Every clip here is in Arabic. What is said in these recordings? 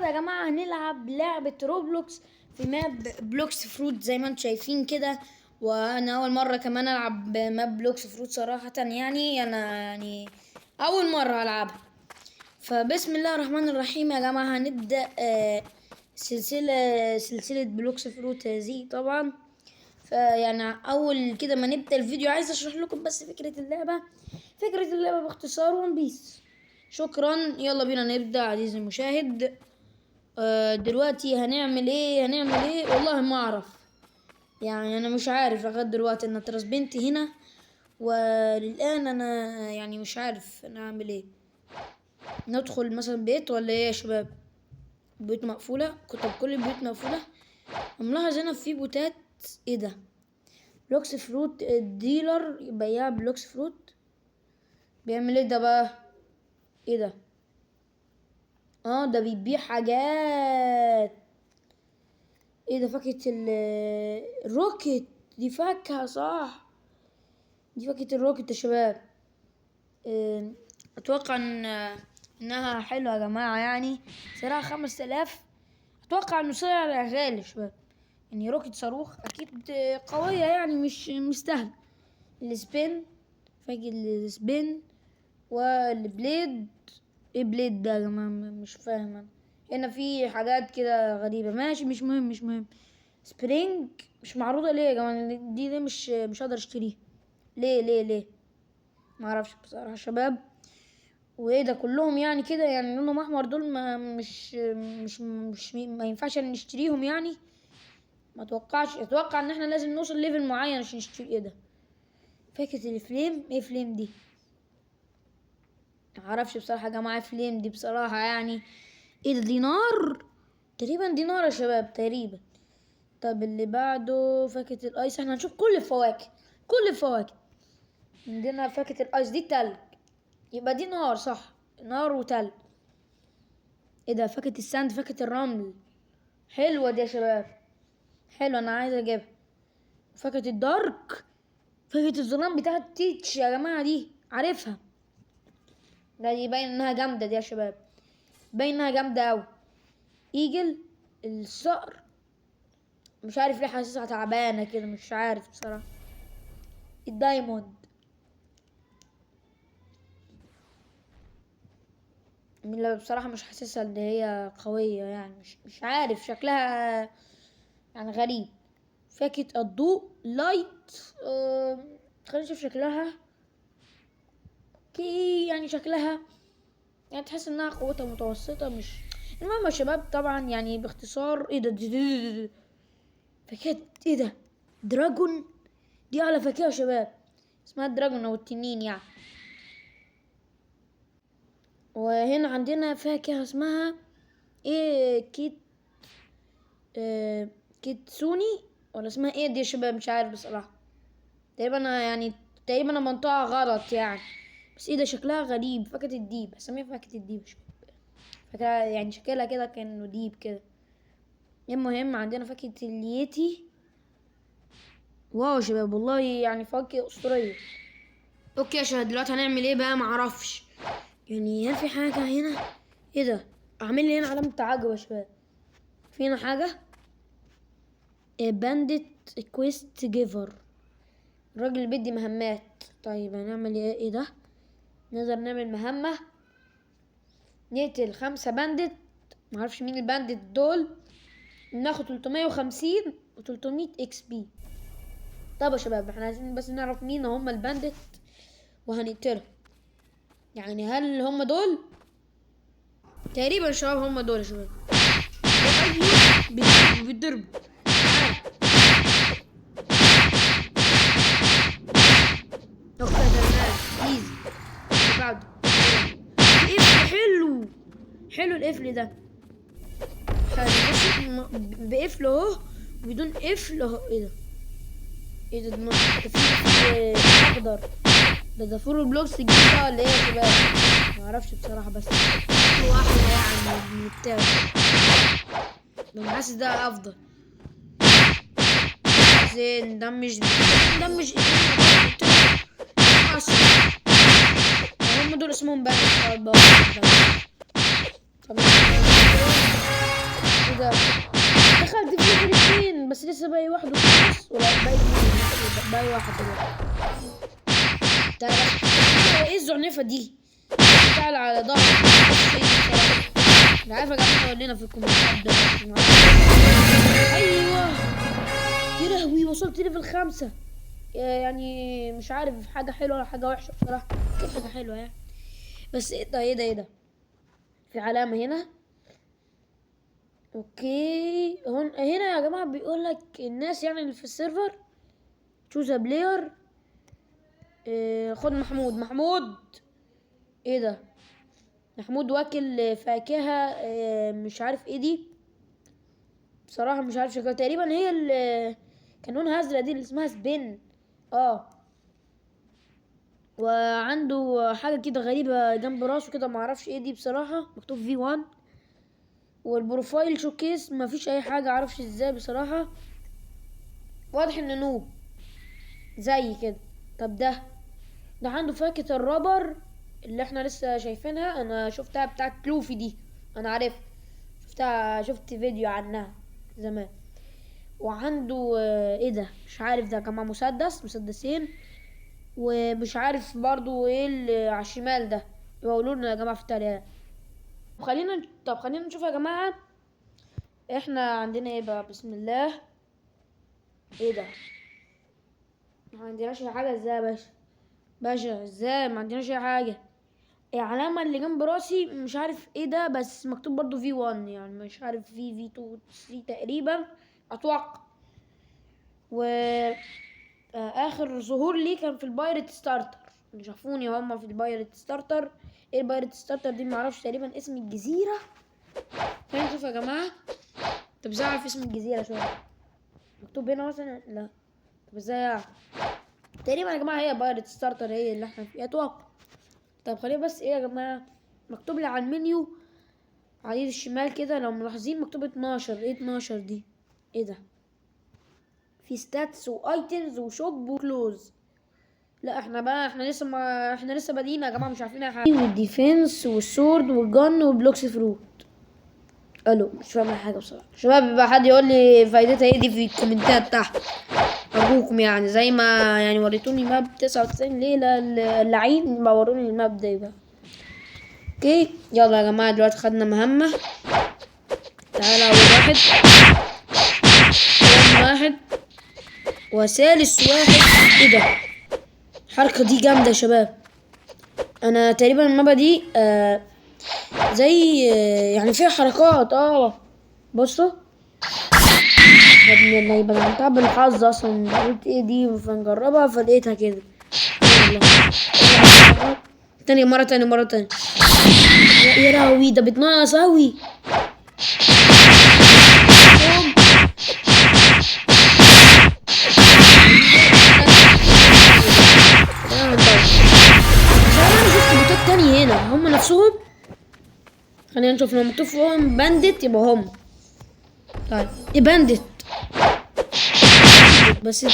النهارده يا جماعه هنلعب لعبه روبلوكس في ماب بلوكس فروت زي ما انتم شايفين كده. وانا اول مره كمان العب ماب بلوكس فروت صراحه، يعني انا اول مره العبها. فبسم الله الرحمن الرحيم يا جماعه هنبدا سلسله بلوكس فروت هذه طبعا. فيعني اول كده ما نبدا الفيديو عايز اشرح لكم بس فكره اللعبه باختصار ون بيس. شكرا، يلا بينا نبدا عزيزي المشاهد. دلوقتي هنعمل ايه والله ما اعرف، يعني انا مش عارف لغايه دلوقتي. انا ترسبنت هنا وللان انا يعني مش عارف انا اعمل ايه. ندخل مثلا بيت ولا ايه يا شباب؟ بيوت مقفوله، كل البيوت مقفوله. ملاحظ هنا في بوتات. ايه ده؟ بلوكس فروت الديلر بياع بلوكس فروت بيعمل ايه ده بقى؟ ايه ده؟ ده بيبيع حاجات. ايه ده؟ فاكهة الروكت. دي فاكهة صح، دي فاكهة الروكت يا شباب. اتوقع انها حلوة يا جماعة، يعني سعرها 5000. اتوقع انه سعر غالي يا شباب، يعني روكت صاروخ اكيد قوية، يعني مش مستاهل. السبين، فاكهة السبين والبليد. ايه بليد ده يا جماعة؟ مش فاهم انا. هنا في حاجات كده غريبة، ماشي مش مهم. سبرينج مش معروضة ليه يا جماعة؟ دي ليه مش هقدر اشتريها؟ ليه ما اعرفش بصراحة يا شباب. وايه ده كلهم يعني كده؟ يعني لونهم احمر دول ما مش ما ينفعش ان نشتريهم يعني. ما اتوقع ان احنا لازم نوصل ليفل معين عشان نشتري. ايه ده؟ فاكهة الفليم. ايه فليم دي؟ معرفش بصراحة يا جماعة. فليم دي بصراحة يعني ايه ده؟ دينار تقريبا، دينار يا شباب تقريبا. طب اللي بعده فاكهة الايس. احنا هنشوف كل الفواكه. عندنا فاكهة الايس دي تلج، يبقى دي نار صح، نار وتلج. ايه ده؟ فاكهة الساند، فاكهة الرمل. حلوة دي يا شباب، حلوة، انا عايز اجيبها. فاكهة الدارك، فاكهة الظلام بتاعت تيتش يا جماعة، دي عارفها. ده يبين انها جامدة دي يا شباب، باين انها جامدة اوي. ايجل الصقر، مش عارف ليه حاسسها تعبانة كده، مش عارف بصراحة. الدايموند، لا بصراحة مش حاسسها ان هي قوية، يعني مش عارف شكلها يعني غريب. فاكهة الضوء لايت. خلينا نشوف شكلها. يعني شكلها يعني تحس انها قوتها متوسطة، مش المهم يا شباب. طبعا يعني باختصار ايه ده؟ فاكهة ايه ده؟ دراجون. دي على فاكهة يا شباب اسمها دراجون او التنين يعني. وهنا عندنا فاكهة اسمها ايه؟ كيتسوني ولا اسمها ايه دي يا شباب؟ مش عارف بصراحة. تقريبا انا منطقة غلط يعني. بس ايه ده؟ شكلها غريب. فاكهة الديب، اسميها فاكهة الديب يا شباب. فاكهة يعني شكلها كده كأنه ديب كده. المهم عندنا فاكهة اليتي. واو يا شباب والله يعني فاكهة أسطورية. اوكي يا شباب دلوقتي هنعمل ايه بقى؟ معرفش يعني. هل في حاجة هنا؟ ايه ده؟ اعمل لي هنا علامة تعجب يا شباب. في هنا حاجة بانديت كويست جيفر، الراجل اللي بيدي مهمات. طيب هنعمل ايه ده؟ نقدر نعمل مهمة نقتل 5 بانديت. معرفش مين البانديت دول. ناخد 350 و300 اكس بي. طب يا شباب احنا عايزين بس نعرف مين هم البانديت وهنقتلهم. يعني هل هم دول؟ تقريبا يا شباب هم دول يا شباب. بيضرب ايزي. اللي بعده قفل. حلو القفل ده. بقفل اهو بدون قفل اهو. ايه ده؟ ده في اخضر. ده فور بلوكس جديد ده ولا ايه يا شباب؟ معرفش بصراحة، بس هو احلى يعني من التاني. انا حاسس ده افضل. زين دمج هم دول اسمهم بقى. طب لسه باقي واحد وخلاص، ولا باقي اتنين؟ باقي واحد دلوقتي. تعالى ايه الزعنفة دي؟ تعالى على ظهرك. انا عارف يا جماعة، قول لنا في الكومنتات دلوقتي. ايوه يا لهوي، وصلت ليفل 5. يعني مش عارف حاجة حلوة ولا حاجة وحشة بصراحة، كانت حاجة حلوة يعني. بس ايه ده في علامة هنا. اوكي هنا يا جماعة بيقول لك الناس يعني اللي في السيرفر تشوز بلاير. خد محمود. ايه ده؟ محمود واكل فاكهة مش عارف ايه دي بصراحة، مش عارف شكلها. تقريبا هي اللي كان لونها ازرق دي اللي اسمها سبين. وعنده حاجة كده غريبة جنب راسه كده، معرفش ايه دي بصراحة، مكتوب V1. والبروفايل شوكيس مفيش اي حاجة، معرفش ازاي بصراحة. واضح انه نوب زي كده. طب ده عنده فاكهة الرابر اللي احنا لسه شايفينها، انا شفتها بتاعت كلوفي دي، انا عارف شفت فيديو عنها زمان. وعنده ايه ده مش عارف، ده كمان مسدسين. ومش عارف برضو ايه اللي على الشمال ده، يقولوا لنا يا جماعه في التعليقات. خلينا نشوف يا جماعه، احنا عندنا ايه بقى. بسم الله. ايه ده؟ ما عندناش اي حاجه ازاي يا باشا ازاي ما عندناش اي حاجه؟ العلامه اللي جنب راسي مش عارف ايه ده، بس مكتوب برضو V1، يعني مش عارف V2 3 تقريبا اتوقع. و اخر ظهور لي كان في البايرت ستارتر، اللي شافوني هما في البايرت ستارتر. ايه البايرت ستارتر دي؟ معرفش، تقريبا اسم الجزيره. خلينا نشوف يا جماعه. طب ازاي اعرف اسم الجزيره؟ شويه مكتوب هنا مثلا؟ لا. طب ازاي اعرف؟ تقريبا يا جماعه هي بايرت ستارتر هي اللي احنا فيها اتوقع. طب خلينا بس ايه يا جماعه، مكتوب لي على المنيو على ايد الشمال كده لو ملاحظين مكتوب 12. ايه 12 دي؟ ايه ده؟ في ستاتس وايتمز وشوب وكلوز. لا احنا لسه بادئين يا جماعه، مش عارفين اي حاجه. والديفنس والسورد والجن وبلوكس فروت. الو مش فاهم اي حاجه بصراحه. شباب يبقى حد يقول لي فايدتها ايه دي في الكومنتات تحت ارجوكم، يعني زي ما يعني وريتوني ماب 99 ليله اللعين، ما وروني الماب ده بقى. اوكي يلا يا جماعه، دلوقتي خدنا مهمه. تعالى اول واحد وثالث واحد. ايه ده؟ الحركه دي جامده يا شباب. انا تقريبا المابا دي زي يعني فيها حركات. بصوا يا ابن اللعيبه، انا تعب الحظ اصلا، قلت ايه دي فنجربها فلقيتها كده. تاني مرة يا لهوي ده بتنقص اوي. انا شفت بوتات تاني هنا هم نفسهم. خلينا نشوف لو مكتوب فيهم باندت يبقى هم. طيب ايه باندت؟ بس ده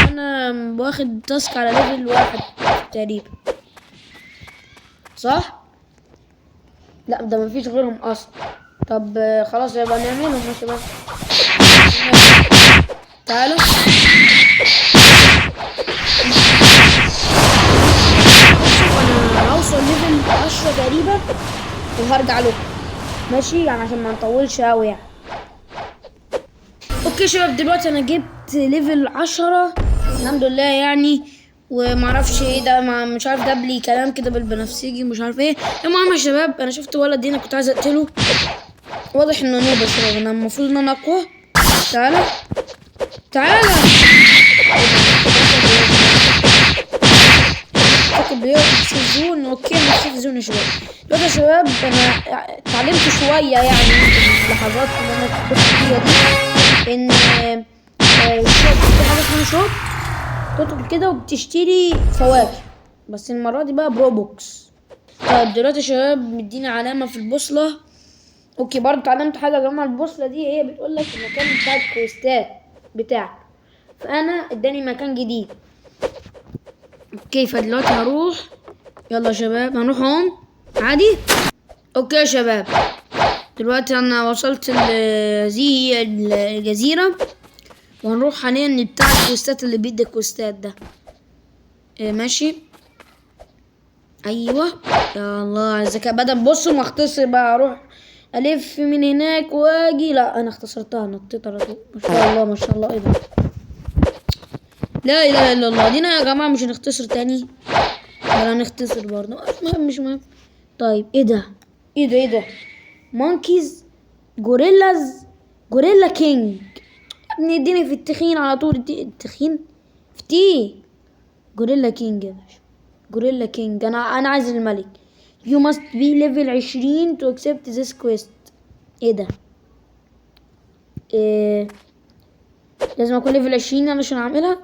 انا واخد تاسك على ليفل 1 تقريبا، صح؟ لا ده مفيش غيرهم اصلا. طب خلاص يبقى نعملهم يا شباب. تعالوا انا هوصل ليفل 10 تقريبا وهرجع له، ماشي يعني عشان ما نطولش اوي يعني. اوكي شباب، دلوقتي انا جبت ليفل 10 الحمد لله يعني. ومعرفش ايه ده، مش عارف جاب لي كلام كده بالبنفسجي مش عارف ايه. المهم يا شباب، انا شفت ولد هنا كنت عايز اقتله، واضح انه نوب يا شباب. انا المفروض ان انا اقوى. تعالى في الزون. اوكي انا في الزون يا شباب. دلوقتي يا شباب انا اتعلمت شويه يعني في اللحظات اللي انا كنت فيها دي، ان الشوب في حاجه اسمها شوب، تدخل كده وبتشتري فواكه، بس المره دي بقى بروبوكس. طيب دلوقتي يا شباب مدينا علامه في البوصله. اوكي برضه اتعلمت حاجه يا جماعه، البوصله دي هي بتقول لك المكان بتاع الكويستات بتاعك، فانا اداني مكان جديد. اوكي فدلوقتي هروح. يلا يا شباب هنروح هون عادي. اوكي يا شباب دلوقتي انا وصلت هذه هي الجزيرة، وهنروح حاليا بتاع الكوستات اللي بيدي الكوستات ده. ماشي. ايوه. يا الله على الذكاء. بدل بصوا ما اختصر بقى اروح الف من هناك واجي، لا انا اختصرتها، نطيت على طول. ما شاء الله ما شاء الله. ايه ده؟ لا اله الا الله. دينا يا جماعه مش هنختصر تاني ولا هنختصر برضه، مش مهم مش مهم. طيب ايه ده؟ ايه ده؟ ايه ده؟ مونكيز، جوريلاز، جوريلا كينج. يا ابني اديني في التخين على طول. التخين في تي. جوريلا كينج يا باشا. جوريلا كينج. انا عايز الملك. You must be level 20 to accept this quest. ايه ده؟ إيه؟ لازم اكون ليفل 20 علشان اعملها؟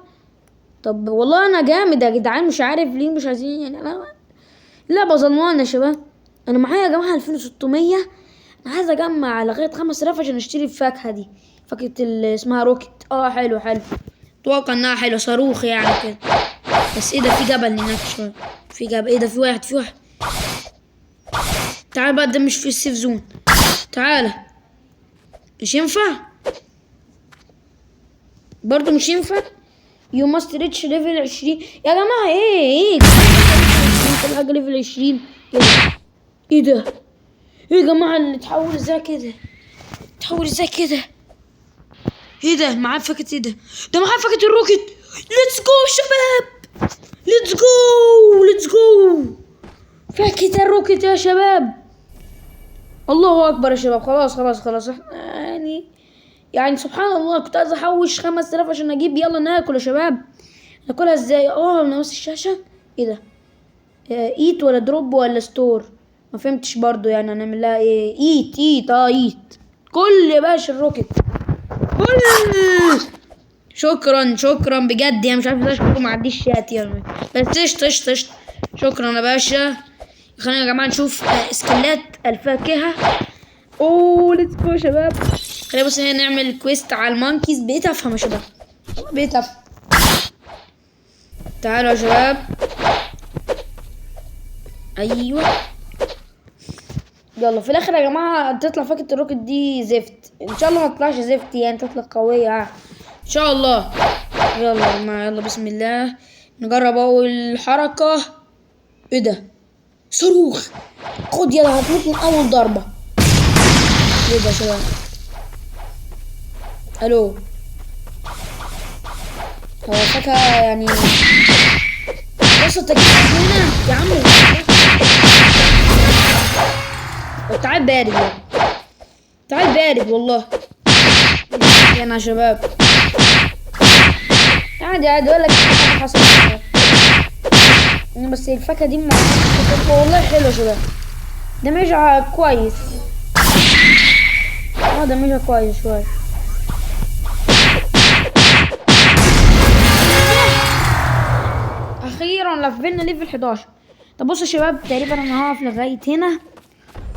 طب والله انا جامد يا جدعان، مش عارف ليه مش عايزين يعني. انا اللعبة ظلمانة يا شباب. انا معايا يا جماعة 2600. انا عايز اجمع لغاية 5000 عشان اشتري الفاكهة دي. فاكهة اللي اسمها روكت. حلو حلو. اتوقع انها حلوة، صاروخ يعني كده. بس ايه ده؟ في جبل هناك شوية. في جبل. ايه ده؟ في واحد. تعال بقى، ده مش في السيف زون. تعال. مش ينفع برضو، مش ينفع. يو ماست ريتش ليفل 20 يا جماعة. ايه كل حاجة ليفل 20. ايه ده؟ ايه يا جماعة اللي اتحول ازاي كده؟ ايه ده؟ معاه فاكهة. ايه ده؟ ده معاه فاكهة الروكت. ليتس جو شباب. ليتس جو. فاكهة الروكت يا شباب. الله اكبر يا شباب. خلاص احنا يعني سبحان الله. كنت عايز احوش 5000 عشان اجيب. يلا ناكل يا شباب. ناكلها ازاي؟ نمس الشاشة. ايه ده؟ ايت ولا دروب ولا ستور؟ ما فهمتش برضو يعني. هنعمل لها ايه؟ ايت. ايت كل يا باشا الروكت. كل. شكرا بجد يعني. مش عارف ازاي اشكركم. ما عنديش شات يعني. بس قشطة. شكرا يا باشا. خلينا يا جماعه نشوف سكيلات الفاكهه. ليتس جو يا شباب. خلينا بس هنا نعمل كويست على المونكيز. بقيت افهم يا شباب. تعالوا يا شباب. ايوه. يلا في الاخر يا جماعه تطلع فاكهه الروكت دي زفت. ان شاء الله ما تطلعش زفت يعني، تطلع قويه ان شاء الله. يلا بسم الله. نجرب اول حركه. ايه ده؟ صاروخ. خد يلا، هتموت من اول ضربه. ايه ده يا شباب؟ الو. هو فاكهه يعني. بص انت جبت هنا يا عم. تعال بارد يعني. تعال بارد والله. يعني يا شباب عادي اقول لك حاجه حصلت. بس الفاكهه دي والله حلوه يا شباب. دمجها كويس. دمجها كويس شويه. اخيرا لفلنا ليفل 11. طب بصوا يا شباب، تقريبا انا هقف لغايه هنا.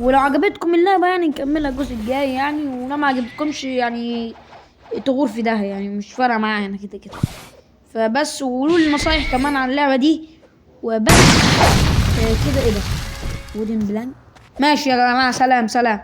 ولو عجبتكم اللعبه يعني نكملها الجزء الجاي يعني. ولو ما عجبتكمش يعني تغور في ده يعني، مش فارقه معايا انا كده. فبس وقولوا لي نصايح كمان عن اللعبه دي وبس. كده. ايه ده؟ وودن بلانك. ماشي يا جماعه. سلام.